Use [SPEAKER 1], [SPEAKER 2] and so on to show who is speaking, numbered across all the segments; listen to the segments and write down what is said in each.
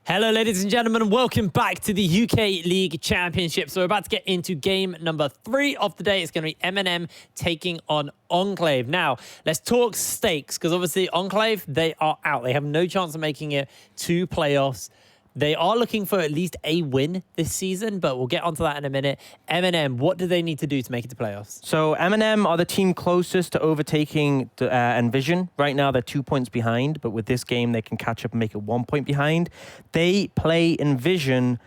[SPEAKER 1] Hello, ladies and gentlemen, and welcome back to the UK League Championship. So we're about to get into game number 3 of the day. It's going to be MnM taking on Enclave. Now, let's talk stakes, because obviously Enclave, they are out. They have no chance of making it to playoffs. They are looking for at least a win this season, but we'll get onto that in a minute. MnM, what do they need to do to make it to playoffs?
[SPEAKER 2] So MnM are the team closest to overtaking Envision. Right now, they're 2 points behind, but with this game, they can catch up and make it 1 point behind. They play Envision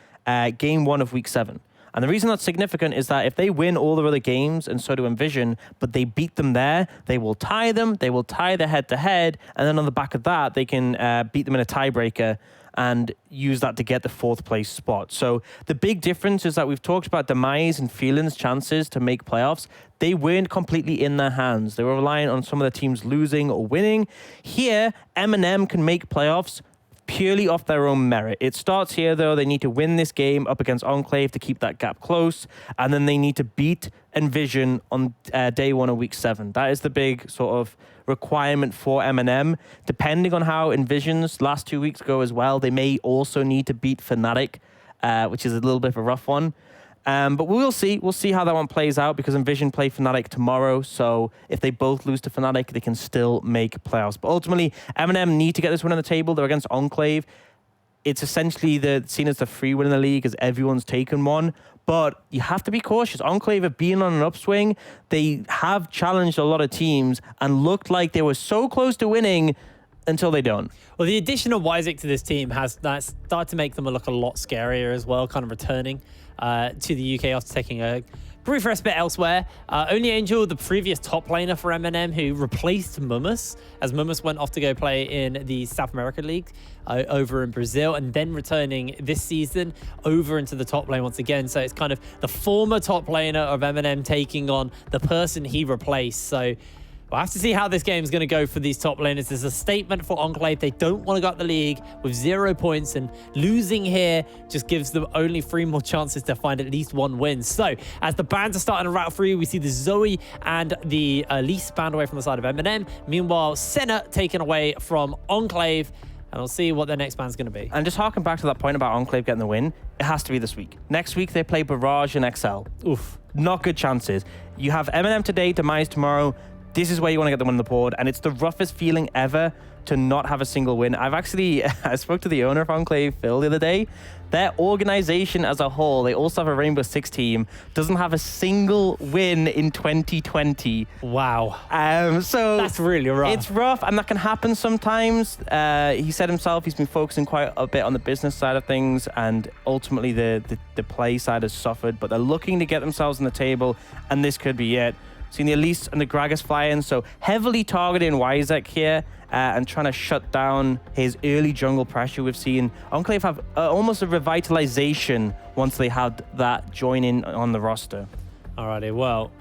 [SPEAKER 2] game 1 of week 7. And the reason that's significant is that if they win all their other games, and so do Envision, but they beat them there, they will tie them, they will tie the head-to-head, and then on the back of that, they can beat them in a tiebreaker and use that to get the 4th place spot. So the big difference is that we've talked about Demise and Feelin's chances to make playoffs. They weren't completely in their hands. They were relying on some of the teams losing or winning. Here, MnM can make playoffs purely off their own merit. It starts here, though. They need to win this game up against Enclave to keep that gap close, and then they need to beat Envision on day 1 of week 7. That is the big sort of requirement for MnM. Depending on how Envision's last 2 weeks go as well, they may also need to beat Fnatic, which is a little bit of a rough one. But we'll see. We'll see how that one plays out, because Envision play Fnatic tomorrow. So if they both lose to Fnatic, they can still make playoffs. But ultimately, MnM need to get this win on the table. They're against Enclave. It's essentially seen as the free win in the league, as everyone's taken one. But you have to be cautious. Enclave have been on an upswing. They have challenged a lot of teams and looked like they were so close to winning until they don't.
[SPEAKER 1] Well, the addition of Wiseek to this team has started to make them look a lot scarier as well, kind of returning to the UK after taking a brief respite elsewhere. Only Angel, the previous top laner for MnM, who replaced Mummus, as Mummus went off to go play in the South America League over in Brazil, and then returning this season over into the top lane once again. So it's kind of the former top laner of MnM taking on the person he replaced. So we'll have to see how this game is going to go for these top laners. There's a statement for Enclave. They don't want to go up the league with 0 points, and losing here just gives them only 3 more chances to find at least 1 win. So as the bans are starting to rattle through, we see the Zoe and the Elise banned away from the side of MnM. Meanwhile, Senna taken away from Enclave, and we'll see what their next ban's going to be.
[SPEAKER 2] And just harking back to that point about Enclave getting the win, it has to be this week. Next week, they play Barrage and XL.
[SPEAKER 1] Oof.
[SPEAKER 2] Not good chances. You have MnM today, Demise tomorrow. This is where you want to get the win on the board, and it's the roughest feeling ever to not have a single win. I spoke to the owner of Enclave, Phil, the other day. Their organization as a whole, they also have a Rainbow Six team, doesn't have a single win in 2020.
[SPEAKER 1] Wow.
[SPEAKER 2] So
[SPEAKER 1] that's really rough.
[SPEAKER 2] It's rough, and that can happen sometimes. He said himself he's been focusing quite a bit on the business side of things, and ultimately the play side has suffered, but they're looking to get themselves on the table, and this could be it. Seeing the Elise and the Gragas fly in, so heavily targeting Wiseek here and trying to shut down his early jungle pressure. We've seen Enclave have almost a revitalization once they had that join in on the roster.
[SPEAKER 1] Alrighty, well,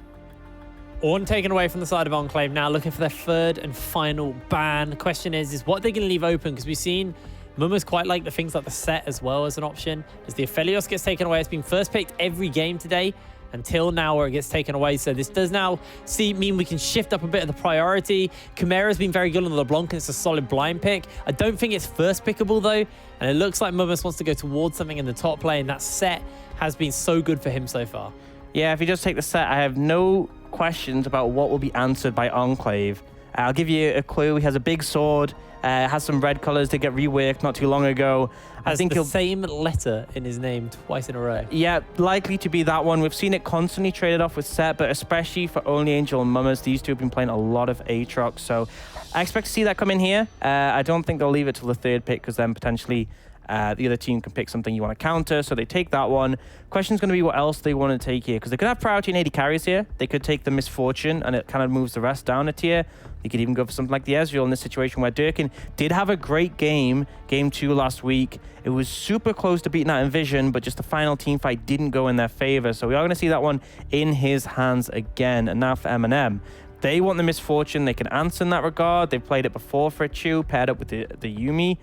[SPEAKER 1] Ornn taken away from the side of Enclave now, looking for their 3rd and final ban. The question is what they're going to leave open, because we've seen Mummus quite like the things like the set as well as an option. As the Aphelios gets taken away, it's been first picked every game today until now where it gets taken away. So this does now mean we can shift up a bit of the priority. Chimera's been very good on the LeBlanc, and it's a solid blind pick. I don't think it's first pickable though, and it looks like Mummus wants to go towards something in the top lane. That set has been so good for him so far.
[SPEAKER 2] Yeah, if you just take the set, I have no questions about what will be answered by Enclave. I'll give you a clue. He has a big sword, has some red colors that get reworked not too long ago.
[SPEAKER 1] I think the same letter in his name twice in a row.
[SPEAKER 2] Yeah, likely to be that one. We've seen it constantly traded off with Set, but especially for Only Angel and Mummus, these two have been playing a lot of Aatrox, so I expect to see that come in here. I don't think they'll leave it till the 3rd pick, because then potentially the other team can pick something you want to counter, so they take that one. Question's going to be what else they want to take here, because they could have priority in 80 carries here. They could take the Misfortune, and it kind of moves the rest down a tier. They could even go for something like the Ezreal in this situation, where Durkin did have a great game 2 last week. It was super close to beating that Envision, but just the final team fight didn't go in their favor. So we are going to see that one in his hands again. And now for MnM. They want the Misfortune. They can answer in that regard. They've played it before for a Chew, paired up with the Yuumi.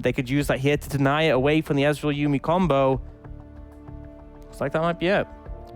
[SPEAKER 2] They could use that here to deny it away from the Ezreal Yuumi combo. Looks like that might be it.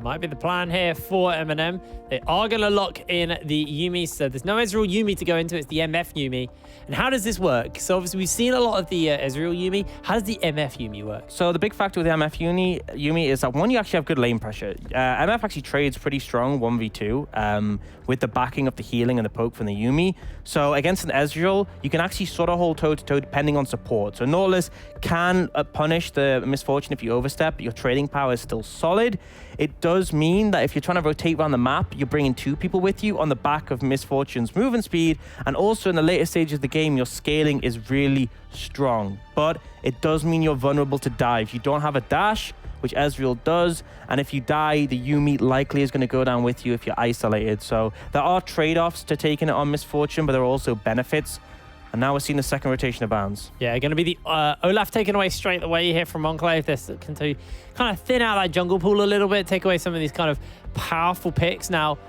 [SPEAKER 1] Might be the plan here for MnM. They are going to lock in the Yuumi, so there's no Ezreal Yuumi to go into. It's the MF Yuumi. And how does this work? So obviously we've seen a lot of the Ezreal Yuumi. How does the MF Yuumi work?
[SPEAKER 2] So the big factor with the MF Yuumi is that one, you actually have good lane pressure. MF actually trades pretty strong 1v2 with the backing of the healing and the poke from the Yuumi. So against an Ezreal, you can actually sort of hold toe-to-toe depending on support. So Nautilus can punish the misfortune if you overstep, but your trading power is still solid. It does mean that if you're trying to rotate around the map, you're bringing 2 people with you on the back of Misfortune's movement speed, and also in the later stages of the game, your scaling is really strong. But it does mean you're vulnerable to dive. You don't have a dash, which Ezreal does, and if you die, the Yuumi likely is going to go down with you if you're isolated. So there are trade-offs to taking it on Misfortune, but there are also benefits. And now we're seeing the second rotation of bans.
[SPEAKER 1] Yeah, going to be the Olaf taken away straight away here from Enclave. They're looking to kind of thin out that jungle pool a little bit, take away some of these kind of powerful picks. Now,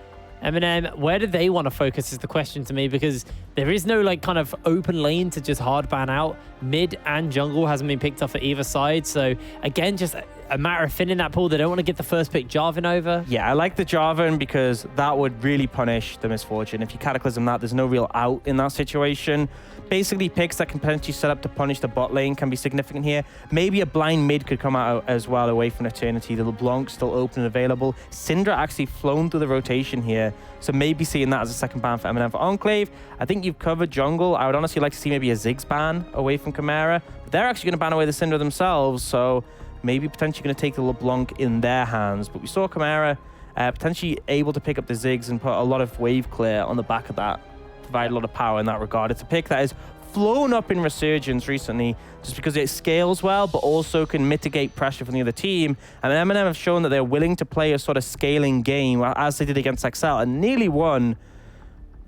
[SPEAKER 1] MnM, where do they want to focus is the question to me, because there is no like kind of open lane to just hard ban out. Mid and jungle hasn't been picked off at either side. So again, just a matter of thinning that pool. They don't want to get the first pick Jarvan over.
[SPEAKER 2] Yeah, I like the Jarvan because that would really punish the Misfortune. If you Cataclysm that, there's no real out in that situation. Basically, picks that can potentially set up to punish the bot lane can be significant here. Maybe a blind mid could come out as well away from Eternity. The LeBlanc still open and available. Syndra actually flown through the rotation here. So maybe seeing that as a second ban for MnM. For Enclave, I think you've covered jungle. I would honestly like to see maybe a Ziggs ban away from Chimera. But they're actually going to ban away the Syndra themselves. So maybe potentially going to take the LeBlanc in their hands. But we saw Chimera potentially able to pick up the Ziggs and put a lot of wave clear on the back of that. Provide a lot of power in that regard. It's a pick that has flown up in Resurgence recently just because it scales well, but also can mitigate pressure from the other team. And MnM have shown that they're willing to play a sort of scaling game as they did against XL and nearly won.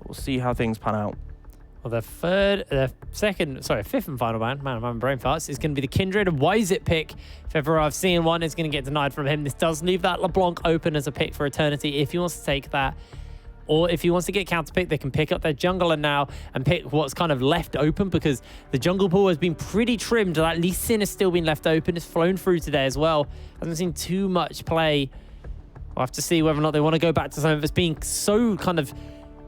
[SPEAKER 2] We'll see how things pan out.
[SPEAKER 1] Well, the fifth and final ban, man, my brain farts, is going to be the Kindred. Why is it pick? If ever I've seen one, it's going to get denied from him. This does leave that LeBlanc open as a pick for Eternity if he wants to take that. Or if he wants to get counterpick, they can pick up their jungler now and pick what's kind of left open, because the jungle pool has been pretty trimmed. That Lee Sin has still been left open. It's flown through today as well. Hasn't seen too much play. We'll have to see whether or not they want to go back to some of this being so kind of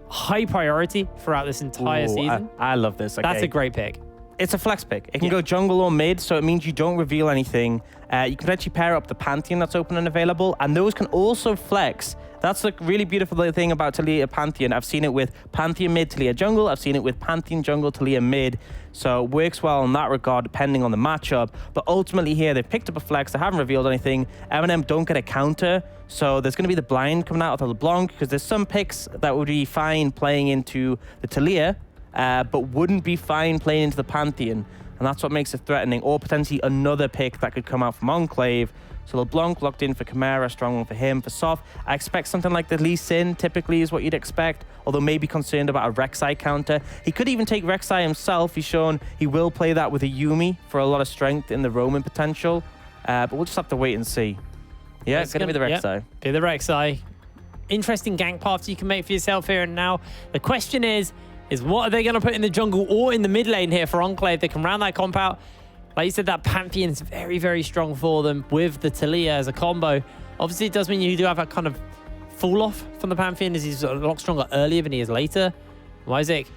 [SPEAKER 1] high priority throughout this entire season.
[SPEAKER 2] I love this. Okay.
[SPEAKER 1] That's a great pick.
[SPEAKER 2] It's a flex pick. It can go jungle or mid, so it means you don't reveal anything. You can actually pair up the Pantheon that's open and available, and those can also flex. That's the really beautiful thing about Taliyah Pantheon. I've seen it with Pantheon mid, Taliyah jungle. I've seen it with Pantheon jungle, Taliyah mid. So it works well in that regard, depending on the matchup. But ultimately here, they've picked up a flex. They haven't revealed anything. MnM don't get a counter. So there's going to be the blind coming out of the LeBlanc, because there's some picks that would be fine playing into the Taliyah, but wouldn't be fine playing into the Pantheon. And that's what makes it threatening. Or potentially another pick that could come out from Enclave. So LeBlanc locked in for Chimera, strong one for him. For Soft, I expect something like the Lee Sin typically is what you'd expect, although maybe concerned about a Rek'Sai counter. He could even take Rek'Sai himself. He's shown he will play that with a Yuumi for a lot of strength in the roaming potential. But we'll just have to wait and see. Yeah, it's going to be the Rek'Sai.
[SPEAKER 1] Yep, be the Rek'Sai. Interesting gank paths you can make for yourself here and now. The question is what are they going to put in the jungle or in the mid lane here for Enclave? They can round that comp out. Like you said, that Pantheon is very, very strong for them with the Taliyah as a combo. Obviously, it does mean you do have that kind of fall off from the Pantheon, as he's a lot stronger earlier than he is later. Isaac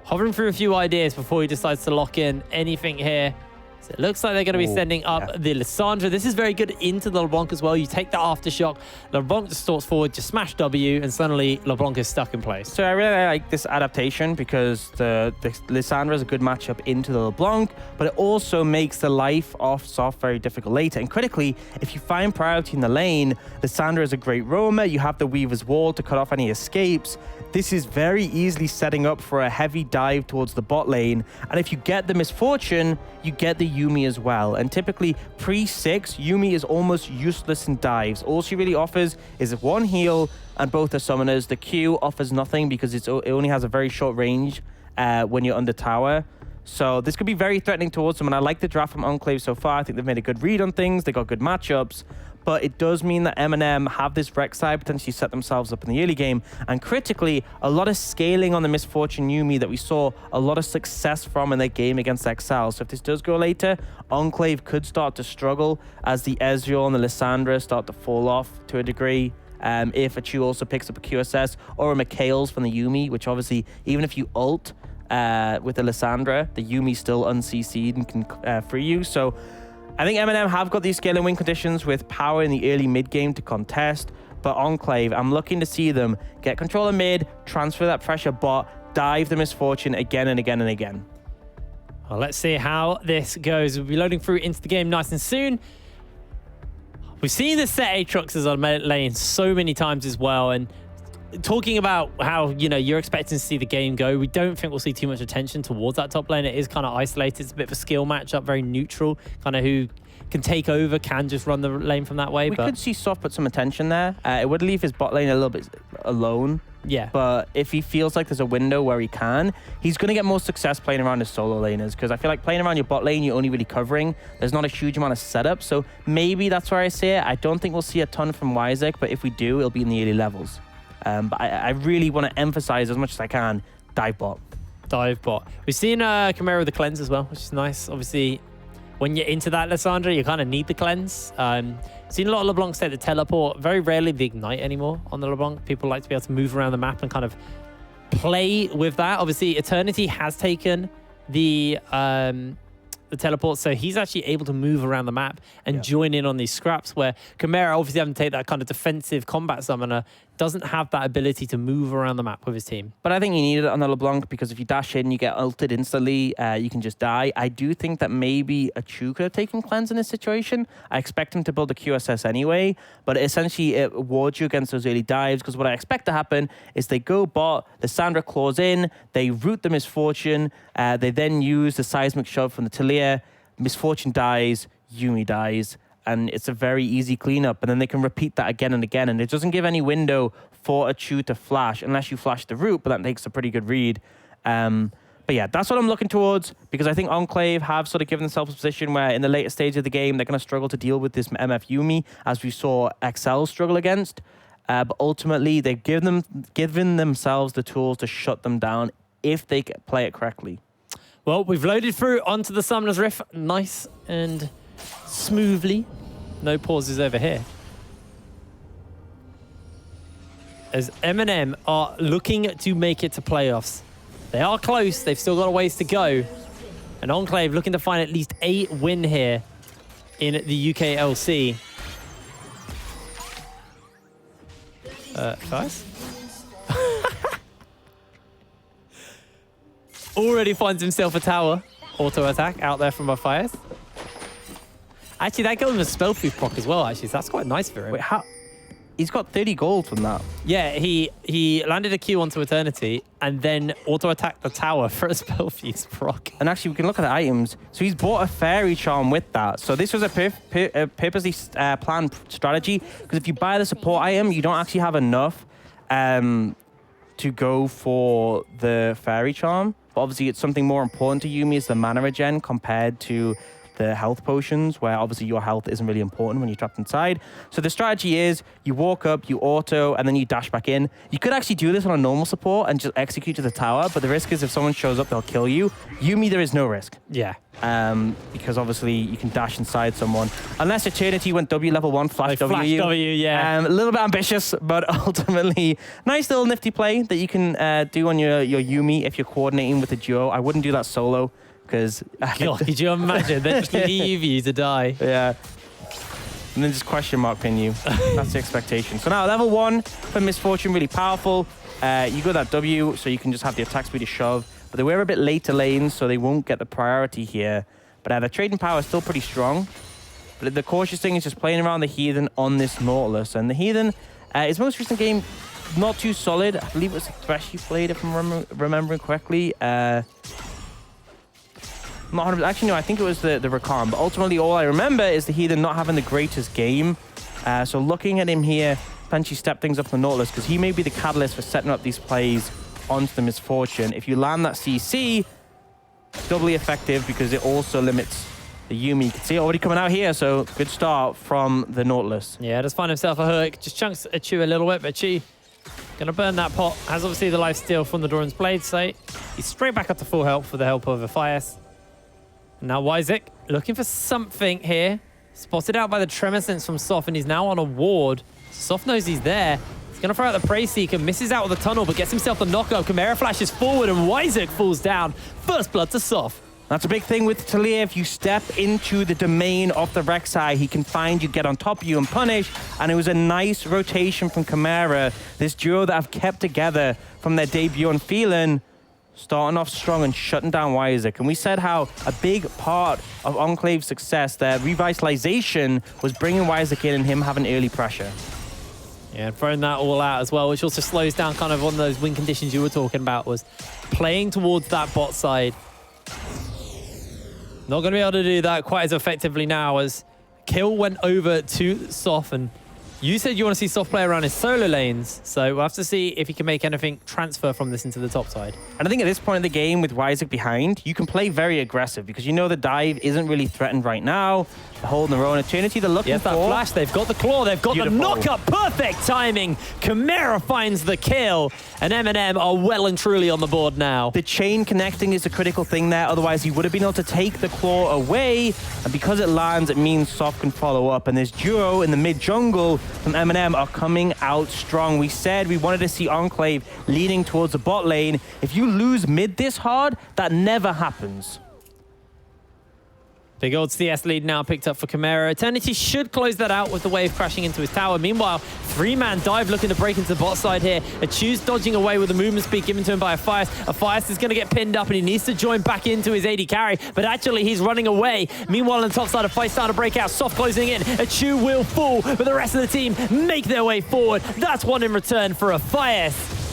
[SPEAKER 1] hovering through a few ideas before he decides to lock in anything here. So it looks like they're going to be sending up the Lissandra. This is very good into the LeBlanc as well. You take the aftershock, LeBlanc just stalks forward, just smash W, and suddenly LeBlanc is stuck in place.
[SPEAKER 2] So I really like this adaptation because the Lissandra is a good matchup into the LeBlanc, but it also makes the life of Soft very difficult later. And critically, if you find priority in the lane, Lissandra is a great roamer. You have the Weaver's Wall to cut off any escapes. This is very easily setting up for a heavy dive towards the bot lane. And if you get the Misfortune, you get the Yuumi as well. And typically, pre-6, Yuumi is almost useless in dives. All she really offers is one heal and both the summoners. The Q offers nothing because it only has a very short range when you're under tower. So this could be very threatening towards them. And I like the draft from Enclave so far. I think they've made a good read on things. They got good matchups. but it does mean that MnM have this Rek'Sai potentially set themselves up in the early game, and critically, a lot of scaling on the Misfortune Yuumi that we saw a lot of success from in their game against XL. So if this does go later, Enclave could start to struggle as the Ezreal and the Lissandra start to fall off to a degree. If a Chu also picks up a QSS or a McHale's from the Yuumi, which obviously, even if you ult with the Lissandra, the Yuumi's still un-CC'd and can free you. So I think MnM have got these scaling win conditions with power in the early mid game to contest, but Enclave, I'm looking to see them get control of mid, transfer that pressure bot, dive the Misfortune again and again and again.
[SPEAKER 1] Well, let's see how this goes. We'll be loading through into the game nice and soon. We've seen the set Aatroxes on lane so many times as well, and talking about how, you know, you're expecting to see the game go, we don't think we'll see too much attention towards that top lane. It is kind of isolated. It's a bit of a skill matchup, very neutral, kind of who can take over, can just run the lane from that way.
[SPEAKER 2] We could see Soft put some attention there. It would leave his bot lane a little bit alone.
[SPEAKER 1] Yeah.
[SPEAKER 2] But if he feels like there's a window where he can, he's going to get more success playing around his solo laners, because I feel like playing around your bot lane, you're only really covering. There's not a huge amount of setup. So maybe that's where I see it. I don't think we'll see a ton from Wyzek, but if we do, it'll be in the early levels. But I really want to emphasize as much as I can, dive bot.
[SPEAKER 1] Dive bot. We've seen Chimera with the cleanse as well, which is nice. Obviously, when you're into that, Lissandra, you kind of need the cleanse. Seen a lot of LeBlancs take the teleport. Very rarely the ignite anymore on the LeBlanc. People like to be able to move around the map and kind of play with that. Obviously, Eternity has taken the teleport, so he's actually able to move around the map and join in on these scraps, where Chimera, obviously having to take that kind of defensive combat summoner, doesn't have that ability to move around the map with his team.
[SPEAKER 2] But I think you need it on the LeBlanc, because if you dash in, you get ulted instantly, you can just die. I do think that maybe a Chu could have taken cleanse in this situation. I expect him to build a QSS anyway, but essentially it wards you against those early dives, because what I expect to happen is they go bot, the Sandra claws in, they root the Misfortune, they then use the seismic shove from the Talia, Misfortune dies, Yuumi dies, and it's a very easy cleanup, and then they can repeat that again and again, and it doesn't give any window for a Chu to flash unless you flash the root, but that makes a pretty good read. But yeah, that's what I'm looking towards, because I think Enclave have sort of given themselves a position where in the later stage of the game, they're going to struggle to deal with this MF Yuumi, as we saw XL struggle against. But ultimately, they've given themselves the tools to shut them down if they play it correctly.
[SPEAKER 1] Well, we've loaded through onto the Summoner's Rift nice and smoothly. No pauses over here. As MnM are looking to make it to playoffs. They are close. They've still got a ways to go. And Enclave looking to find at least a win here in the UKLC. Guys? Already finds himself a tower. Auto attack out there from our fires. Actually, that gave him a spell proof proc as well, actually. So that's quite nice for him.
[SPEAKER 2] Wait, how? He's got 30 gold from that.
[SPEAKER 1] Yeah, he landed a Q onto Eternity and then auto-attacked the tower for a spell fuse proc.
[SPEAKER 2] And actually, we can look at the items. So he's bought a Fairy Charm with that. So this was a purposely planned strategy, because if you buy the support item, you don't actually have enough to go for the Fairy Charm. But obviously, it's something more important to Yuumi is the mana regen compared to the health potions, where obviously your health isn't really important when you're trapped inside. So the strategy is you walk up, you auto, and then you dash back in. You could actually do this on a normal support and just execute to the tower, but the risk is if someone shows up, they'll kill you. Yuumi, there is no risk.
[SPEAKER 1] Yeah.
[SPEAKER 2] Because obviously you can dash inside someone. Unless Eternity went W level 1, flash W.
[SPEAKER 1] Flash W, yeah.
[SPEAKER 2] A little bit ambitious, but ultimately, nice little nifty play that you can do on your Yuumi if you're coordinating with a duo. I wouldn't do that solo, because...
[SPEAKER 1] God, could you imagine? They just leave you to die.
[SPEAKER 2] Yeah. And then just question mark pin you. That's the expectation. So now level 1 for Misfortune, really powerful. You go that W, so you can just have the attack speed to shove. But they were a bit later lanes, so they won't get the priority here. But the trading power is still pretty strong. But the cautious thing is just playing around the Heathen on this Nautilus. And the Heathen, his most recent game, not too solid. I believe it was the Thresh he played, if I'm remembering correctly. Not 100%. Actually, no, I think it was the Rakan. But ultimately, all I remember is the Heathen not having the greatest game. So looking at him here, potentially step things up for Nautilus, because he may be the catalyst for setting up these plays onto the Misfortune. If you land that CC, doubly effective, because it also limits the Yuumi. You can see it already coming out here, so good start from the Nautilus.
[SPEAKER 1] Yeah, does find himself a hook. Just chunks a Chu a little bit, but Chu gonna burn that pot. Has obviously the life steal from the Doran's Blade, so he's straight back up to full health with the help of a Fias. Now Wyzik looking for something here. Spotted out by the Tremor Sense from Soft, and he's now on a ward. Soft knows he's there. He's going to throw out the Prey Seeker, misses out with the tunnel, but gets himself the knockup. Chimera flashes forward, and Wyzik falls down. First blood to Soft.
[SPEAKER 2] That's a big thing with Talia. If you step into the domain of the Rek'Sai, he can find you, get on top of you, and punish. And it was a nice rotation from Chimera. This duo that have kept together from their debut on Phelan, starting off strong and shutting down Wyzik. And we said how a big part of Enclave's success, their revitalization, was bringing Wyzik in and him having early pressure.
[SPEAKER 1] Yeah, throwing that all out as well, which also slows down kind of one of those win conditions you were talking about, was playing towards that bot side. Not going to be able to do that quite as effectively now, as Kill went over to Soft, and you said you want to see Soft play around his solo lanes, so we'll have to see if he can make anything transfer from this into the top side.
[SPEAKER 2] And I think at this point in the game, with Wyzik behind, you can play very aggressive because you know the dive isn't really threatened right now. They're holding their own. Eternity, they're looking for.
[SPEAKER 1] That flash, they've got the claw, they've got the knockup, perfect timing. Chimera finds the kill, and MnM are well and truly on the board now.
[SPEAKER 2] The chain connecting is a critical thing there, otherwise he would have been able to take the claw away, and because it lands, it means Soft can follow up, and this duo in the mid jungle from MnM are coming out strong. We said we wanted to see Enclave leading towards the bot lane. If you lose mid this hard, that never happens.
[SPEAKER 1] Big old CS lead now picked up for Chimera. Eternity should close that out with the wave crashing into his tower. Meanwhile, three-man dive looking to break into the bot side here. A Chu's dodging away with the movement speed given to him by a Fias. A Fias is going to get pinned up, and he needs to join back into his AD carry, but actually he's running away. Meanwhile, on the top side, a fight starting to break out. Soft closing in. A Chu will fall, but the rest of the team make their way forward. That's one in return for a Fias.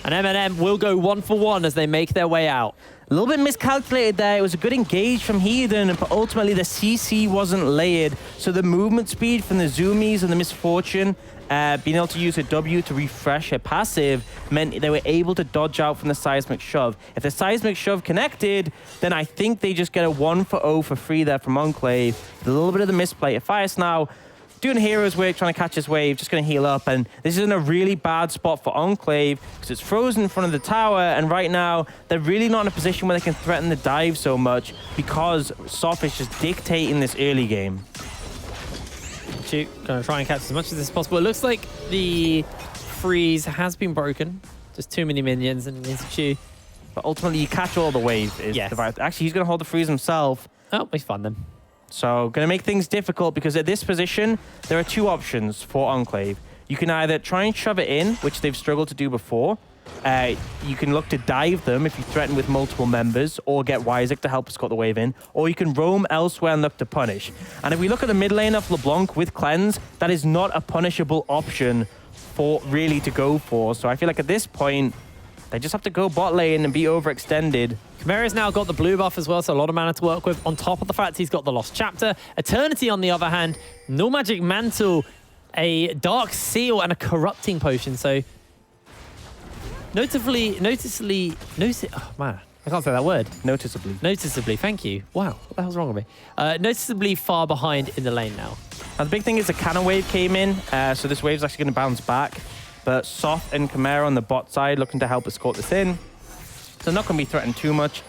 [SPEAKER 1] And MnM will go 1-for-1 as they make their way out.
[SPEAKER 2] A little bit miscalculated there. It was a good engage from Heathen, but ultimately the CC wasn't layered. So the movement speed from the Zoomies and the Misfortune, being able to use a W to refresh a passive, meant they were able to dodge out from the Seismic Shove. If the Seismic Shove connected, then I think they just get a 1-for-0 for free there from Enclave. With a little bit of the misplay. Fias now doing hero's work, trying to catch his wave, just going to heal up. And this is in a really bad spot for Enclave because it's frozen in front of the tower. And right now, they're really not in a position where they can threaten the dive so much because Soft is just dictating this early game.
[SPEAKER 1] Chu going to try and catch as much as this possible. It looks like the freeze has been broken. Just too many minions and it's Chu.
[SPEAKER 2] But ultimately, you catch all the wave. Actually, he's going to hold the freeze himself.
[SPEAKER 1] Oh, he's fun then.
[SPEAKER 2] So, going to make things difficult because at this position, there are two options for Enclave. You can either try and shove it in, which they've struggled to do before. You can look to dive them if you threaten with multiple members, or get Wyzik to help escort the wave in, or you can roam elsewhere and look to punish. And if we look at the mid lane of LeBlanc with Cleanse, that is not a punishable option for really to go for. So I feel like at this point, they just have to go bot lane and be overextended.
[SPEAKER 1] Chimera's now got the blue buff as well, so a lot of mana to work with. On top of the fact he's got the Lost Chapter. Eternity, on the other hand, no Magic Mantle, a Dark Seal, and a Corrupting Potion. So, noticeably, oh man, I can't say that word. Noticeably, thank you. Wow, what the hell's wrong with me? Noticeably far behind in the lane now.
[SPEAKER 2] Now, the big thing is the cannon wave came in, so this wave's actually going to bounce back. But Soft and Chimera on the bot side looking to help escort this in. So not going to be threatened too much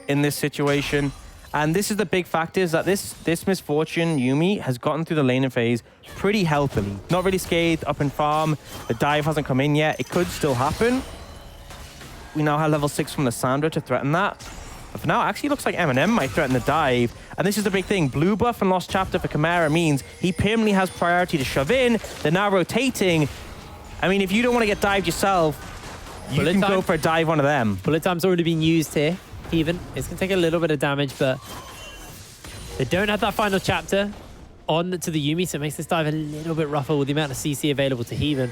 [SPEAKER 2] in this situation. And this is the big factor, is that this Misfortune Yuumi has gotten through the laning phase pretty healthily. Not really scathed up in farm. The dive hasn't come in yet. It could still happen. We now have level 6 from the Sandra to threaten that. But for now, it actually looks like MnM might threaten the dive. And this is the big thing. Blue buff and Lost Chapter for Chimera means he permanently has priority to shove in. They're now rotating. I mean, if you don't want to get dived yourself, you can go for a dive one of them.
[SPEAKER 1] Bullet time's already been used here, even. It's going to take a little bit of damage, but they don't have that final chapter on to the Yuumi, so it makes this dive a little bit rougher with the amount of CC available to Heathen.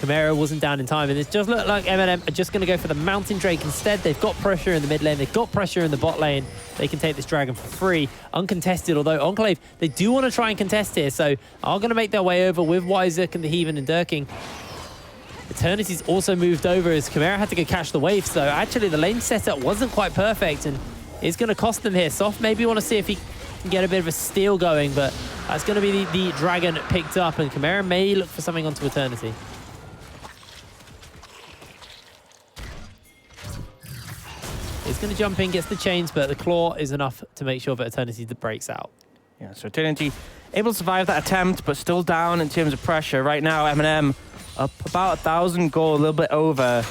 [SPEAKER 1] Chimera wasn't down in time, and it does look like MnM are just going to go for the Mountain Drake instead. They've got pressure in the mid lane. They've got pressure in the bot lane. They can take this dragon for free, uncontested, although Enclave, they do want to try and contest here, so are going to make their way over with Wyzik and the Heathen and Durking. Eternity's also moved over as Chimera had to go catch the wave, so actually the lane setup wasn't quite perfect and it's going to cost them here. Soft maybe want to see if he can get a bit of a steal going, but that's going to be the dragon picked up, and Chimera may look for something onto Eternity. He's going to jump in, gets the chains, but the claw is enough to make sure that Eternity breaks out.
[SPEAKER 2] Yeah, so Eternity able to survive that attempt, but still down in terms of pressure. Right now, MnM up about 1,000 gold, a little bit over.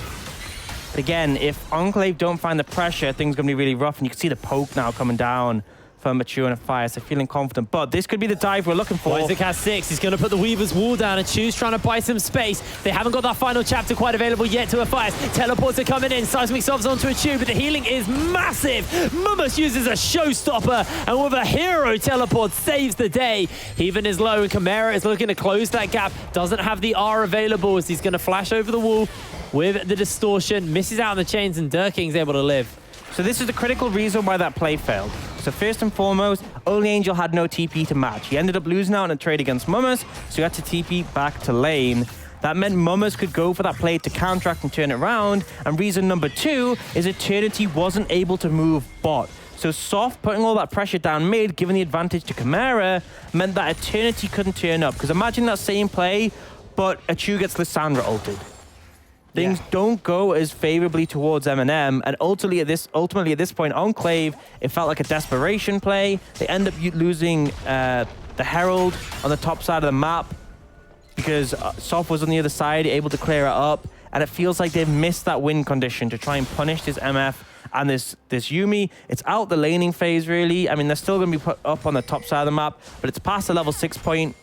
[SPEAKER 2] But again, if Enclave don't find the pressure, things are going to be really rough, and you can see the poke now coming down from Achu and a Fire, so feeling confident. But this could be the dive we're looking for.
[SPEAKER 1] Isaac has 6. He's going to put the Weaver's wall down, and Chu's trying to buy some space. They haven't got that final chapter quite available yet to a Fire. Teleports are coming in. Seismic Sobs onto Achu, but the healing is massive. Mumus uses a showstopper, and with a hero teleport, saves the day. Heaven is low, and Chimera is looking to close that gap. Doesn't have the R available as he's going to flash over the wall with the distortion. Misses out on the chains, and Durking's able to live.
[SPEAKER 2] So this is the critical reason why that play failed. So first and foremost, Only Angel had no TP to match. He ended up losing out in a trade against Mumus, so he had to TP back to lane. That meant Mumus could go for that play to counteract and turn it around. And reason number 2 is Eternity wasn't able to move bot. So Soft putting all that pressure down mid, giving the advantage to Chimera, meant that Eternity couldn't turn up. Because imagine that same play, but Achu gets Lissandra ulted. Things don't go as favorably towards MnM, and ultimately at this point, Enclave, it felt like a desperation play. They end up losing the Herald on the top side of the map because Soft was on the other side, able to clear it up, and it feels like they've missed that win condition to try and punish this MF and this Yuumi. It's out the laning phase, really. I mean, they're still going to be put up on the top side of the map, but it's past the level 6 point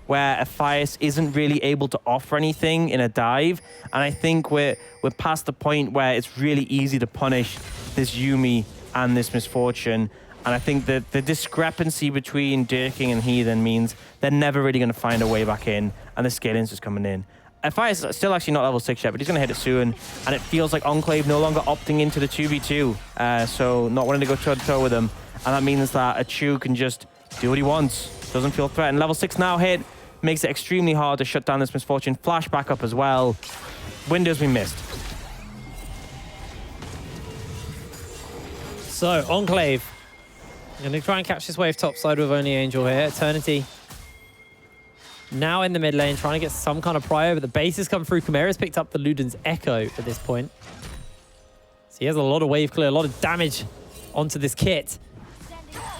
[SPEAKER 2] where Aphias isn't really able to offer anything in a dive. And I think we're past the point where it's really easy to punish this Yuumi and this Misfortune. And I think that the discrepancy between Durking and Heathen means they're never really going to find a way back in, and the scaling's just coming in. Aphias is still actually not level 6 yet, but he's going to hit it soon. And it feels like Enclave no longer opting into the 2v2, so not wanting to go toe-to-toe with him. And that means that Achu can just do what he wants. Doesn't feel threatened. Level 6 now hit. Makes it extremely hard to shut down this Misfortune. Flash back up as well. Windows we missed.
[SPEAKER 1] So, Enclave. Going to try and catch this wave topside with Only Angel here. Eternity now in the mid lane, trying to get some kind of prio, but the base has come through. Chimera's picked up the Luden's Echo at this point. So he has a lot of wave clear, a lot of damage onto this kit.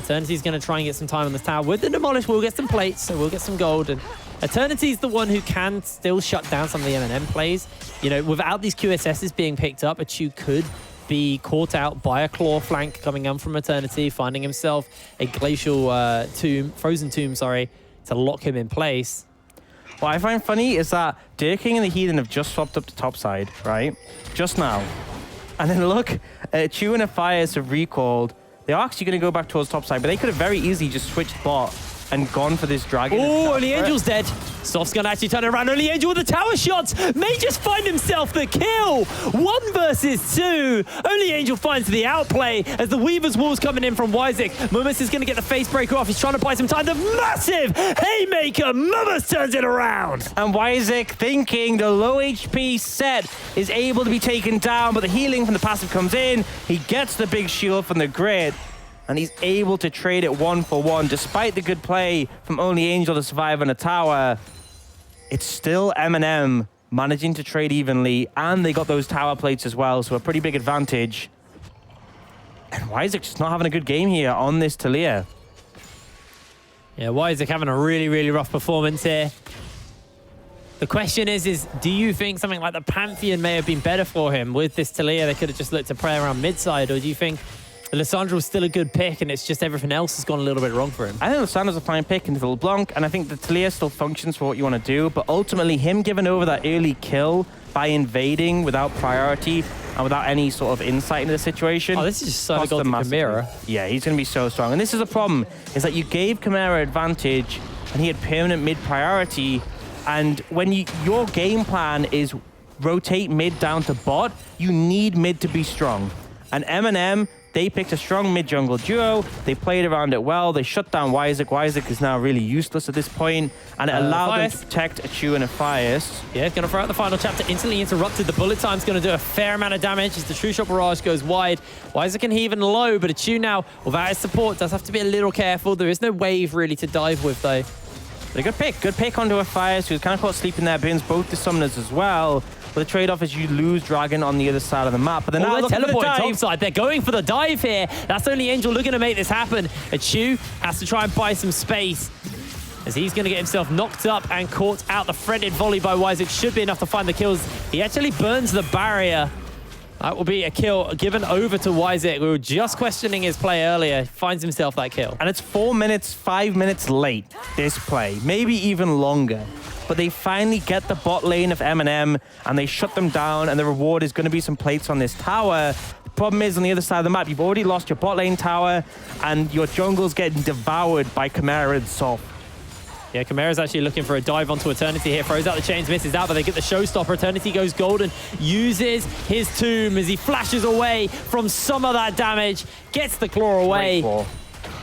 [SPEAKER 1] Eternity's going to try and get some time on this tower. With the Demolish, we'll get some plates, so we'll get some gold. And Eternity's the one who can still shut down some of the MnM plays. You know, without these QSSs being picked up, Achu could be caught out by a claw flank coming in from Eternity, finding himself a glacial frozen tomb, to lock him in place.
[SPEAKER 2] What I find funny is that Durking and the Heathen have just swapped up to top side, right? Just now. And then look, Chu and Aphias have recalled. They're actually going to go back towards top side, but they could have very easily just switched bot and gone for this dragon.
[SPEAKER 1] Oh, Only Angel's dead. Soft's going to actually turn it around. Only Angel with the tower shots may just find himself the kill. 1 versus 2. Only Angel finds the outplay as the Weaver's wall's coming in from Wyzik. Mumus is going to get the face breaker off. He's trying to buy some time. The massive haymaker. Mumus turns it around.
[SPEAKER 2] And Wyzik thinking the low HP set is able to be taken down, but the healing from the passive comes in. He gets the big shield from the grid, and he's able to trade it 1-for-1. Despite the good play from Only Angel to survive on a tower, it's still MnM managing to trade evenly, and they got those tower plates as well, so a pretty big advantage. And Wyzik just not having a good game here on this Talia.
[SPEAKER 1] Yeah, Wyzik having a really, really rough performance here. The question is do you think something like the Pantheon may have been better for him with this Talia? They could have just looked to play around mid-side, or do you think Lissandra was still a good pick and it's just everything else has gone a little bit wrong for him?
[SPEAKER 2] I think Lissandra's a fine pick into the LeBlanc, and I think the Talia still functions for what you want to do, but ultimately him giving over that early kill by invading without priority and without any sort of insight into the situation.
[SPEAKER 1] Oh, this is just so good to Chimera.
[SPEAKER 2] Yeah, he's going to be so strong. And this is a problem, is that you gave Chimera advantage and he had permanent mid priority, and when your game plan is rotate mid down to bot, you need mid to be strong. And MnM They picked a strong mid-jungle duo. They played around it well. They shut down Wizik. Wizik is now really useless at this point, and it allowed them to protect Achu and Aphias.
[SPEAKER 1] Yeah, it's going to throw out the final chapter. Instantly interrupted. The bullet time's going to do a fair amount of damage as the True Shot Barrage goes wide. Wizik and Heaven low, but Achu now, without his support, does have to be a little careful. There is no wave really to dive with, though.
[SPEAKER 2] But a good pick. Good pick onto Aphias, who's kind of caught sleeping there. Burns both the summoners as well. But the trade-off is you lose Dragon on the other side of the map. But they're now looking for the dive.
[SPEAKER 1] Topside. They're going for the dive here. That's only Angel looking to make this happen. Achu has to try and buy some space as he's going to get himself knocked up and caught out. The threaded volley by Wizik should be enough to find the kills. He actually burns the barrier. That will be a kill given over to Wizik. We were just questioning his play earlier. Finds himself that kill.
[SPEAKER 2] And it's 4 minutes, 5 minutes late, this play. Maybe even longer. But they finally get the bot lane of MnM and they shut them down, and the reward is going to be some plates on this tower. The problem is on the other side of the map, you've already lost your bot lane tower and your jungle's getting devoured by Chimera and Soft.
[SPEAKER 1] Yeah, Chimera's actually looking for a dive onto Eternity here. Throws out the chains, misses out, but they get the showstopper. Eternity goes golden, uses his tomb as he flashes away from some of that damage, gets the claw away.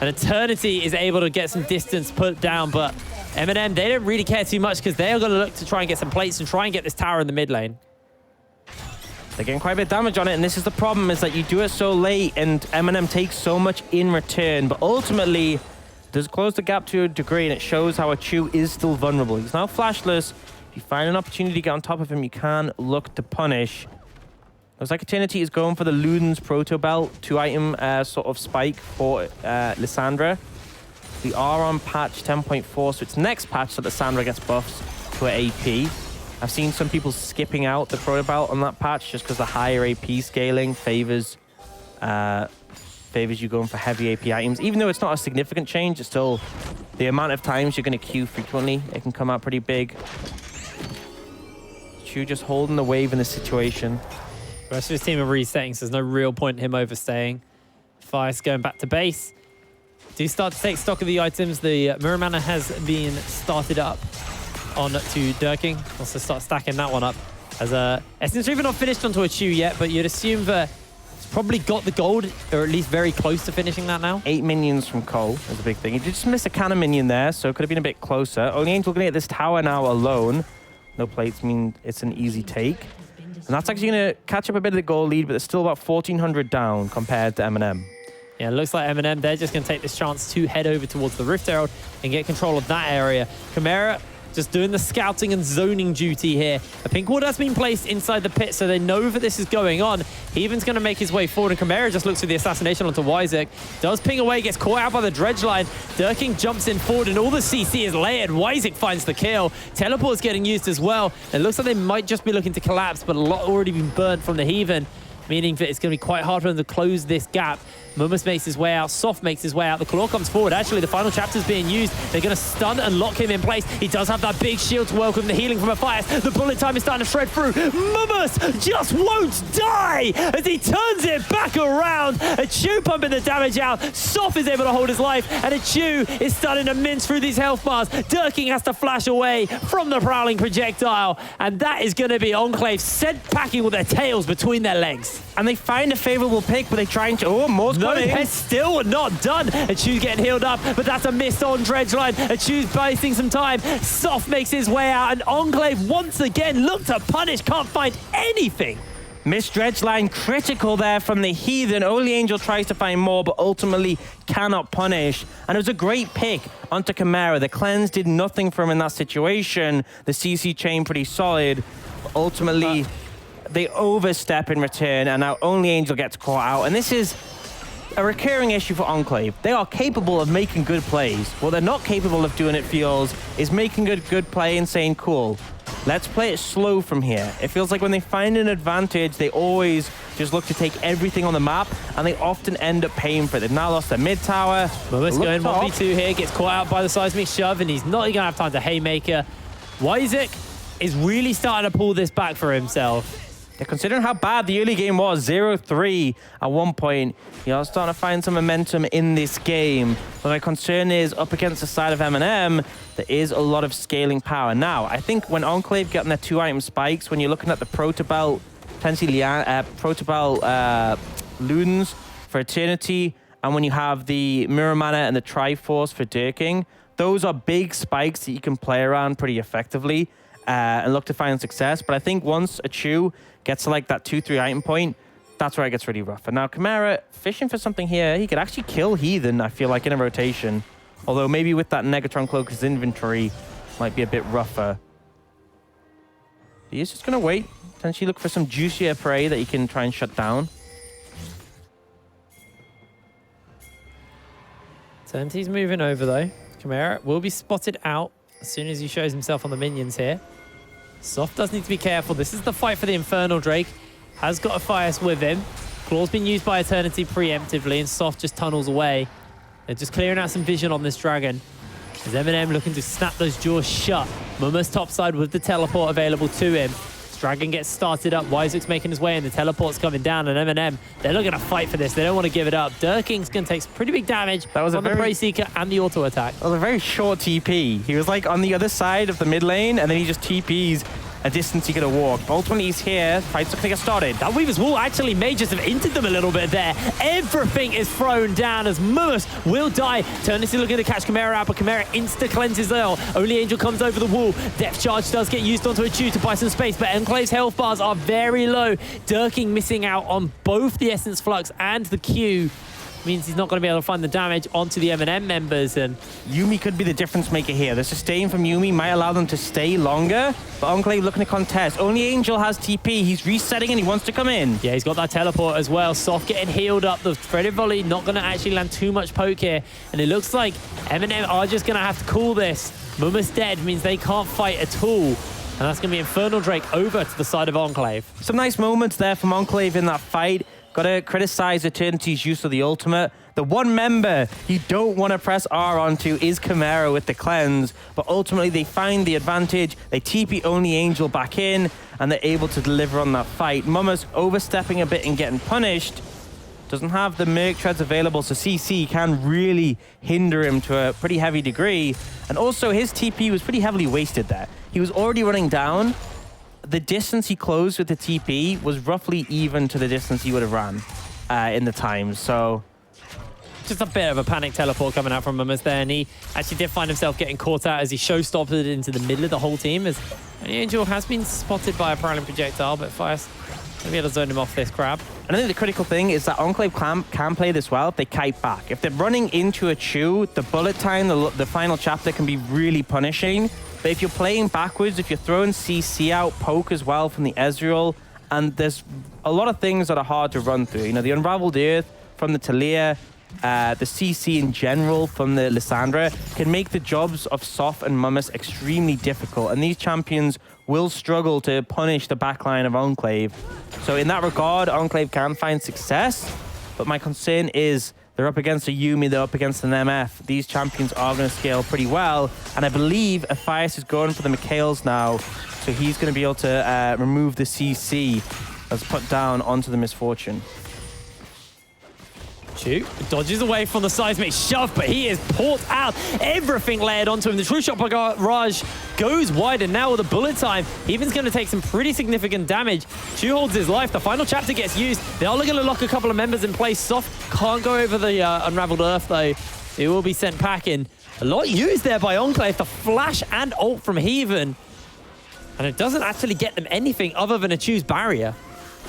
[SPEAKER 1] And Eternity is able to get some distance put down, but MnM, they don't really care too much because they're going to look to try and get some plates and try and get this tower in the mid lane.
[SPEAKER 2] They're getting quite a bit of damage on it, and this is the problem, is that you do it so late and MnM takes so much in return, but ultimately does close the gap to a degree, and it shows how Achu is still vulnerable. He's now flashless. If you find an opportunity to get on top of him, you can look to punish. Looks like Eternity is going for the Luden's Proto Belt 2-item sort of spike for Lissandra. We are on patch 10.4, so it's next patch that Lissandra gets buffs to her AP. I've seen some people skipping out the Proto Belt on that patch just because the higher AP scaling favors you going for heavy AP items. Even though it's not a significant change, it's still the amount of times you're going to queue frequently. It can come out pretty big. Chu just holding the wave in this situation.
[SPEAKER 1] The rest of his team are resetting, so there's no real point in him overstaying. Fire's going back to base. Do start to take stock of the items. The Mirror Mana has been started up on to Durking. Also start stacking that one up. As Essence even not finished onto Achu yet, but you'd assume that it's probably got the gold, or at least very close to finishing that now.
[SPEAKER 2] 8 minions from Cole is a big thing. He did just miss a cannon minion there, so it could have been a bit closer. Only Angel going to get this tower now alone. No plates mean it's an easy take. And that's actually going to catch up a bit of the goal lead, but there's still about 1,400 down compared to MnM.
[SPEAKER 1] Yeah, it looks like MnM, they're just going to take this chance to head over towards the Rift Herald and get control of that area. Chimera just doing the scouting and zoning duty here. A pink ward has been placed inside the pit, so they know that this is going on. Heaven's going to make his way forward, and Chimera just looks for the assassination onto Wizik. Does ping away, gets caught out by the dredge line. Durking jumps in forward, and all the CC is layered. Wizik finds the kill. Teleport's getting used as well. It looks like they might just be looking to collapse, but a lot already been burnt from the Heaven, meaning that it's going to be quite hard for them to close this gap. Mumus makes his way out. Soft makes his way out. The claw comes forward. Actually, the final chapter's being used. They're going to stun and lock him in place. He does have that big shield to welcome the healing from Aphias. The bullet time is starting to shred through. Mumus just won't die as he turns it back around. Achu pumping the damage out. Soft is able to hold his life, and Achu is starting to mince through these health bars. Durking has to flash away from the prowling projectile, and that is going to be Enclave sent packing with their tails between their legs.
[SPEAKER 2] And they find a favorable pick, but they try and... Oh, more's coming.
[SPEAKER 1] No, still not done. Achu's getting healed up, but that's a miss on dredge line. Achu's wasting some time. Soft makes his way out, and Enclave once again look to punish. Can't find anything.
[SPEAKER 2] Miss dredge line critical there from the Heathen. Only Angel tries to find more, but ultimately cannot punish. And it was a great pick onto Chimera. The cleanse did nothing for him in that situation. The CC chain pretty solid, but ultimately they overstep in return, and now only Angel gets caught out. And this is a recurring issue for Enclave. They are capable of making good plays. What they're not capable of doing, it feels, is making a good play and saying, cool, let's play it slow from here. It feels like when they find an advantage, they always just look to take everything on the map, and they often end up paying for it. They've now lost their mid tower.
[SPEAKER 1] Mumus going 1v2 here, gets caught out by the seismic shove, and he's not going to have time to haymaker. Wizik is really starting to pull this back for himself.
[SPEAKER 2] Yeah, considering how bad the early game was, 0-3 at one point, you're starting to find some momentum in this game. But my concern is, up against the side of MnM, there is a lot of scaling power. Now, I think when Enclave getting their 2-item spikes, when you're looking at the Protobelt, potentially Protobelt Ludens for Eternity, and when you have the Mirror Mana and the Triforce for Dirking, those are big spikes that you can play around pretty effectively and look to find success. But I think once a Chew gets to like that 2-3 item point, that's where it gets really rough. And now Chimera fishing for something here. He could actually kill Heathen, I feel like, in a rotation. Although maybe with that Negatron Cloak, his inventory might be a bit rougher. He is just going to wait. Potentially look for some juicier prey that he can try and shut down.
[SPEAKER 1] Eternity's moving over, though. Chimera will be spotted out as soon as he shows himself on the minions here. Soft does need to be careful. This is the fight for the Infernal Drake. Has got a Fires with him. Claw's been used by Eternity preemptively, and Soft just tunnels away. They're just clearing out some vision on this dragon. As MnM looking to snap those jaws shut. Mumma's topside with the teleport available to him. This dragon gets started up. Wisewick's making his way, and the teleport's coming down. And MnM, they're looking to fight for this. They don't want to give it up. Dirking's going to take some pretty big damage from the Prey Seeker and the auto attack.
[SPEAKER 2] That was a very short TP. He was like on the other side of the mid lane, and then he just TPs a distance he could have walked. Ultimately, he's here. Fight's looking to get started.
[SPEAKER 1] That Weaver's Wall actually may just have inted them a little bit there. Everything is thrown down as Mummus will die. Eternity looking to catch Chimera out, but Chimera insta-cleanses Earl. Only Angel comes over the wall. Depth Charge does get used onto a Chew to buy some space, but Enclave's health bars are very low. Dirking missing out on both the Essence Flux and the Q. Means he's not going to be able to find the damage onto the MnM members. And
[SPEAKER 2] Yuumi could be the difference maker here. The sustain from Yuumi might allow them to stay longer, but Enclave looking to contest. Only Angel has TP. He's resetting and he wants to come in.
[SPEAKER 1] Yeah, he's got that teleport as well. Soft getting healed up. The threaded volley not going to actually land too much poke here. And it looks like MnM are just going to have to call this. Mumma's dead means they can't fight at all. And that's going to be Infernal Drake over to the side of Enclave.
[SPEAKER 2] Some nice moments there from Enclave in that fight. Got to criticize Eternity's use of the ultimate. The one member you don't want to press R onto is Chimera with the cleanse, but ultimately they find the advantage. They TP only Angel back in, and they're able to deliver on that fight. Mumma's overstepping a bit and getting punished. Doesn't have the Merc Treads available, so CC can really hinder him to a pretty heavy degree. And also his TP was pretty heavily wasted there. He was already running down. The distance he closed with the TP was roughly even to the distance he would have ran in the time. So
[SPEAKER 1] just a bit of a panic teleport coming out from Mummas there, and he actually did find himself getting caught out as he showstopped it into the middle of the whole team. As Angel has been spotted by a Paralytic projectile, but Fire's going to be able to zone him off this crab.
[SPEAKER 2] And I think the critical thing is that Enclave can play this well if they kite back. If they're running into a Chew, the bullet time, the final chapter can be really punishing. But if you're playing backwards, if you're throwing CC out, poke as well from the Ezreal, and there's a lot of things that are hard to run through. You know, the Unraveled Earth from the Talia, the CC in general from the Lissandra can make the jobs of Soft and Mummus extremely difficult. And these champions will struggle to punish the backline of Enclave. So in that regard, Enclave can find success. But my concern is they're up against a Yuumi, they're up against an MF. These champions are going to scale pretty well. And I believe Aphias is going for the Mikhails now. So he's going to be able to remove the CC that's put down onto the Misfortune.
[SPEAKER 1] Chew dodges away from the seismic shove, but he is pulled out. Everything layered onto him. The True Shot barrage goes wide, and now with the bullet time, Heathen's going to take some pretty significant damage. Chew holds his life. The final chapter gets used. They are looking to lock a couple of members in place. Soft can't go over the Unraveled Earth, though. It will be sent packing. A lot used there by Enclave. The flash and ult from Heathen. And it doesn't actually get them anything other than a Chew's barrier.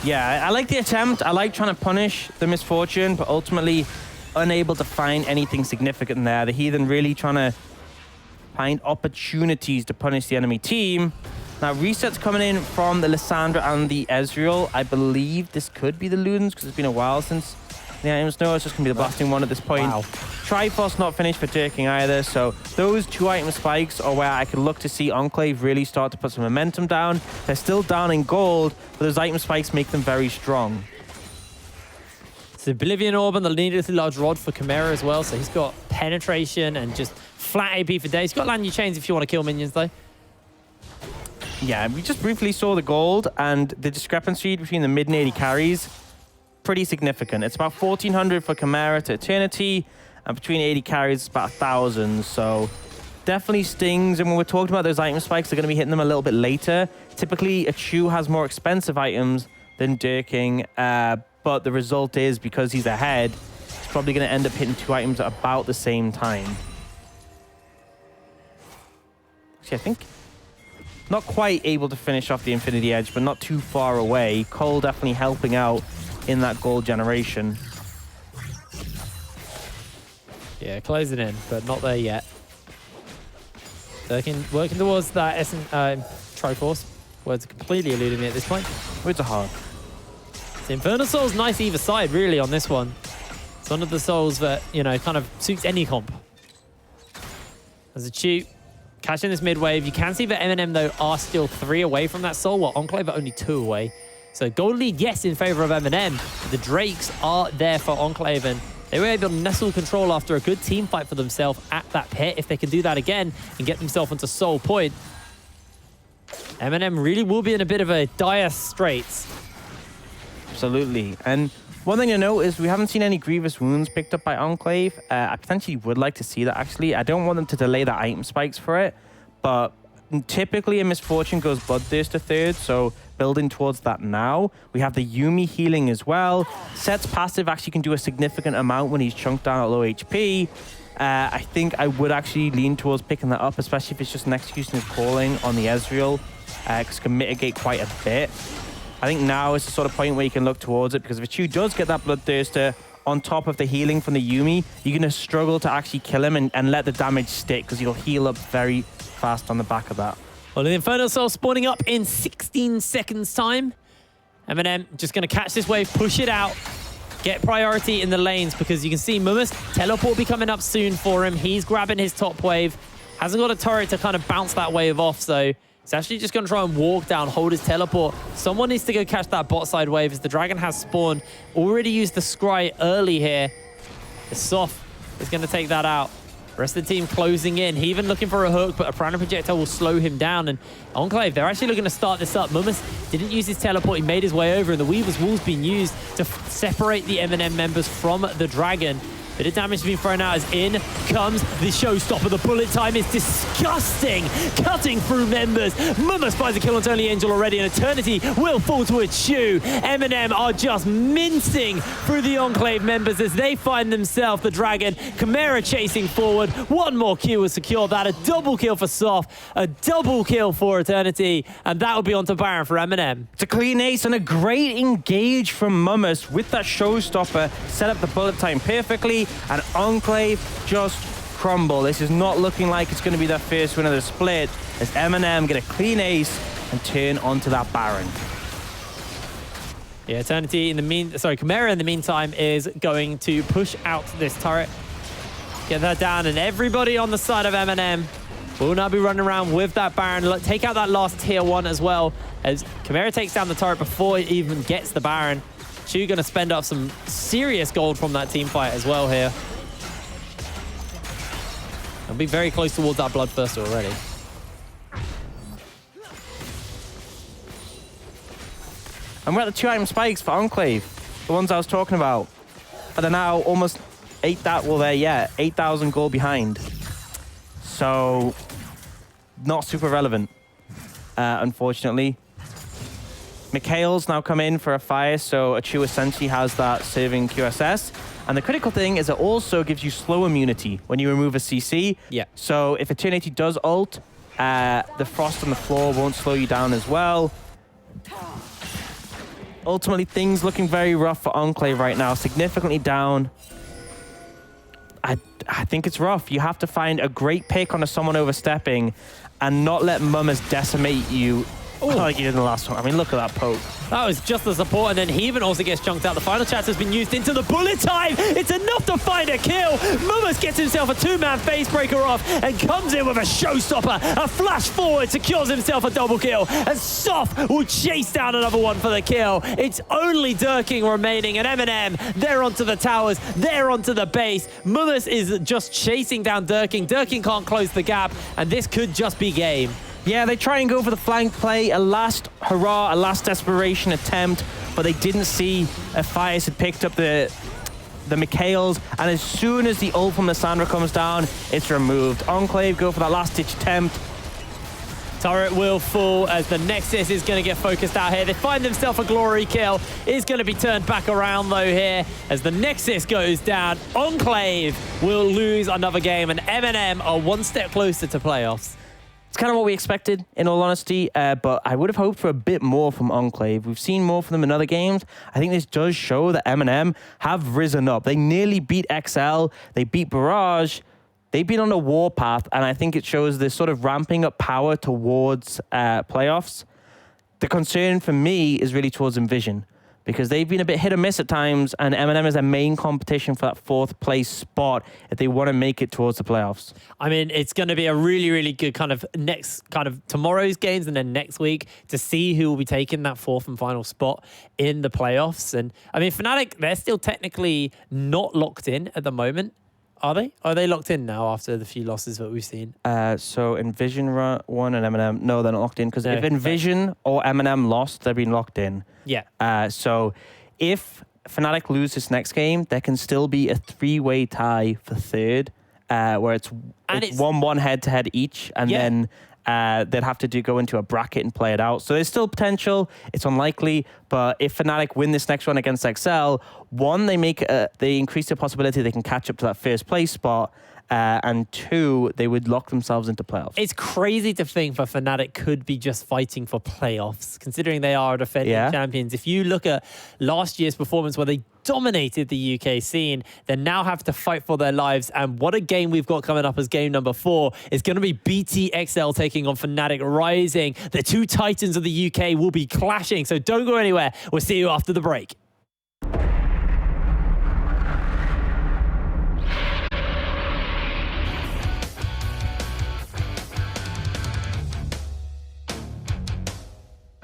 [SPEAKER 2] Yeah, I like the attempt. I like trying to punish the Misfortune, but ultimately unable to find anything significant there. The Heathen really trying to find opportunities to punish the enemy team. Now, resets coming in from the Lissandra and the Ezreal. I believe this could be the Ludens because it's been a while since the items. No, it's just going to be the blasting one at this point.
[SPEAKER 1] Wow.
[SPEAKER 2] Triforce not finished for Dirking either, so those 2 item spikes are where I could look to see Enclave really start to put some momentum down. They're still down in gold, but those item spikes make them very strong.
[SPEAKER 1] It's Oblivion Orb and the needlessly large rod for Chimera as well, so he's got penetration and just flat AP for days. He's got Lanyard Chains if you want to kill minions, though.
[SPEAKER 2] Yeah, we just briefly saw the gold, and the discrepancy between the mid and 80 carries, pretty significant. It's about 1,400 for Chimera to Eternity, and between 80 carries, it's about 1,000. So definitely stings. And when we're talking about those item spikes, they're going to be hitting them a little bit later. Typically, a Chew has more expensive items than Dirking, but the result is, because he's ahead, he's probably going to end up hitting 2 items at about the same time. See, I think not quite able to finish off the Infinity Edge, but not too far away. Cole definitely helping out in that gold generation.
[SPEAKER 1] Yeah, closing in, but not there yet. Working towards that Triforce. Words are completely eluding me at this point.
[SPEAKER 2] Words are hard.
[SPEAKER 1] The Infernal Soul's nice either side, really, on this one. It's one of the souls that, you know, kind of suits any comp. As a shoot, catching this mid wave. You can see that MnM, though, are still 3 away from that soul, while Enclave are only 2 away. So gold lead, yes, in favor of MnM. The Drakes are there for Enclave, and they were able to nestle control after a good team fight for themselves at that pit. If they can do that again and get themselves into soul point, MnM really will be in a bit of a dire straits.
[SPEAKER 2] Absolutely. And one thing to note is we haven't seen any grievous wounds picked up by Enclave. I potentially would like to see that, actually. I don't want them to delay the item spikes for it, but typically a Misfortune goes Bloodthirster third, so building towards that now. We have the Yuumi healing as well. Set's passive actually can do a significant amount when he's chunked down at low HP. I think I would actually lean towards picking that up, especially if it's just an execution of calling on the Ezreal, because it can mitigate quite a bit. I think now is the sort of point where you can look towards it, because if Chu does get that Bloodthirster on top of the healing from the Yuumi, you're going to struggle to actually kill him and let the damage stick, because you'll heal up very fast on the back of that.
[SPEAKER 1] Well, the Infernal Soul spawning up in 16 seconds time. MnM just going to catch this wave, push it out, get priority in the lanes, because you can see Mumus teleport will be coming up soon for him. He's grabbing his top wave. Hasn't got a turret to kind of bounce that wave off, so he's actually just going to try and walk down, hold his teleport. Someone needs to go catch that bot side wave as the Dragon has spawned. Already used the Scry early here. The Soft is going to take that out. Rest of the team closing in. He even looking for a hook, but a Prana Projectile will slow him down. And Enclave, they're actually looking to start this up. Mumus didn't use his teleport. He made his way over, and the Weaver's Wall's being used to separate the MnM members from the Dragon. Bit of damage being thrown out as in comes the showstopper. The bullet time is disgusting, cutting through members. Mumus buys a kill on Tony Angel already, and Eternity will fall to its shoe. MnM are just mincing through the Enclave members as they find themselves the Dragon. Chimera chasing forward. One more Q will secure that. A double kill for Soft, a double kill for Eternity, and that will be onto Baron for MnM.
[SPEAKER 2] It's a clean ace and a great engage from Mumus with that showstopper. Set up the bullet time perfectly, and Enclave just crumble. This is not looking like it's going to be their first win of the split, as MnM get a clean ace and turn onto that Baron.
[SPEAKER 1] Yeah, Eternity Chimera in the meantime is going to push out this turret. Get that down, and everybody on the side of MnM will now be running around with that Baron. Take out that last tier 1 as well, as Chimera takes down the turret before it even gets the Baron. Chu going to spend up some serious gold from that team fight as well here. They'll be very close towards that Bloodthirster already.
[SPEAKER 2] And we're at the 2 item spikes for Enclave, the ones I was talking about. But they're now almost 8,000 gold behind. So, not super relevant, unfortunately. Mikhail's now come in for a fire, so Achu essentially has that serving QSS. And the critical thing is it also gives you slow immunity when you remove a CC.
[SPEAKER 1] Yeah.
[SPEAKER 2] So if Eternity does ult, the frost on the floor won't slow you down as well. Ultimately, things looking very rough for Enclave right now, significantly down. I think it's rough. You have to find a great pick on someone overstepping and not let Mumus decimate you. Oh, like you did in the last one. I mean, look at that poke.
[SPEAKER 1] That was just the support, and then he even also gets chunked out. The final chance has been used into the bullet time. It's enough to find a kill. Mumus gets himself a 2-man face breaker off and comes in with a showstopper. A flash forward, secures himself a double kill. And Soft will chase down another one for the kill. It's only Durking remaining, and MnM, they're onto the towers. They're onto the base. Mumus is just chasing down Durking. Durking can't close the gap, and this could just be game.
[SPEAKER 2] Yeah, they try and go for the flank play, a last hurrah, a last desperation attempt, but they didn't see if Fires had picked up the Mikhails, and as soon as the ult from the Sandra comes down, it's removed. Enclave go for that last-ditch attempt.
[SPEAKER 1] Turret will fall as the Nexus is going to get focused out here. They find themselves a glory kill. It's going to be turned back around, though, here as the Nexus goes down. Enclave will lose another game, and MnM are one step closer to playoffs.
[SPEAKER 2] It's kind of what we expected, in all honesty, but I would have hoped for a bit more from Enclave. We've seen more from them in other games. I think this does show that MnM have risen up. They nearly beat XL. They beat Barrage. They've been on a warpath, and I think it shows this sort of ramping up power towards playoffs. The concern for me is really towards Envision, because they've been a bit hit or miss at times, and MnM is their main competition for that 4th place spot if they want to make it towards the playoffs. I
[SPEAKER 1] mean, it's going to be a really, really good kind of tomorrow's games and then next week to see who will be taking that 4th and final spot in the playoffs. And I mean, Fnatic, they're still technically not locked in at the moment. Are they? Are they locked in now after the few losses that we've seen?
[SPEAKER 2] So Envision won and MnM, no, they're not locked in, because if Envision or MnM lost, they've been locked in.
[SPEAKER 1] Yeah.
[SPEAKER 2] So if Fnatic lose this next game, there can still be a 3-way tie for 3rd, where it's 1-1 head-to-head each, and then they'd have to go into a bracket and play it out. So there's still potential. It's unlikely, but if Fnatic win this next one against XL, one, they increase the possibility they can catch up to that 1st place spot, and 2, they would lock themselves into playoffs.
[SPEAKER 1] It's crazy to think that Fnatic could be just fighting for playoffs, considering they are defending champions. If you look at last year's performance where they dominated the UK scene, they now have to fight for their lives. And what a game we've got coming up as game number 4. It's going to be BTXL taking on Fnatic Rising. The 2 titans of the UK will be clashing, so don't go anywhere. We'll see you after the break.